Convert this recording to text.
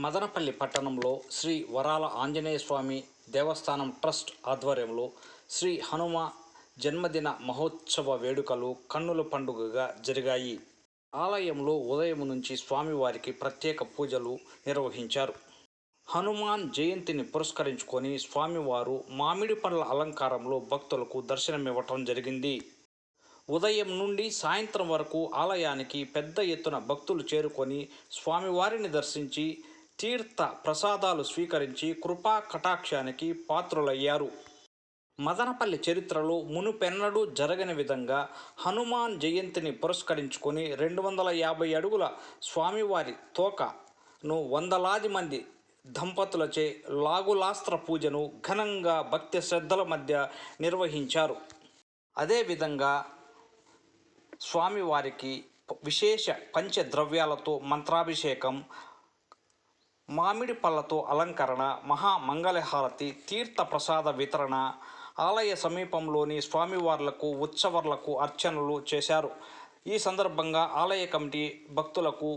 మదనపల్లి పట్టణంలో శ్రీ వరాల ఆంజనేయ స్వామి దేవస్థానం ట్రస్ట్ ఆధ్వర్యంలో శ్రీ హనుమ జన్మదిన మహోత్సవ వేడుకలు కన్నుల పండుగగా జరిగాయి. ఆలయంలో ఉదయం నుంచి స్వామివారికి ప్రత్యేక పూజలు నిర్వహించారు. హనుమాన్ జయంతిని పురస్కరించుకొని స్వామివారు మామిడి పండ్ల అలంకారంలో భక్తులకు దర్శనమివ్వటం జరిగింది. ఉదయం నుండి సాయంత్రం వరకు ఆలయానికి పెద్ద ఎత్తున భక్తులు చేరుకొని స్వామివారిని దర్శించి తీర్థ ప్రసాదాలు స్వీకరించి కృపా కటాక్షానికి పాత్రులయ్యారు. మదనపల్లి చరిత్రలో మునుపెన్నడూ జరగని విధంగా హనుమాన్ జయంతిని పురస్కరించుకొని 250 అడుగుల స్వామివారి తోకను వందలాది మంది దంపతులచే లాగులాస్త్ర పూజను ఘనంగా భక్తి శ్రద్ధల మధ్య నిర్వహించారు. అదేవిధంగా స్వామివారికి విశేష పంచద్రవ్యాలతో మంత్రాభిషేకం, మామిడి పళ్ళతో అలంకరణ, మహామంగళహారతి, తీర్థ ప్రసాద వితరణ, ఆలయ సమీపంలోని స్వామివార్లకు ఉత్సవర్లకు అర్చనలు చేశారు. ఈ సందర్భంగా ఆలయ కమిటీ భక్తులకు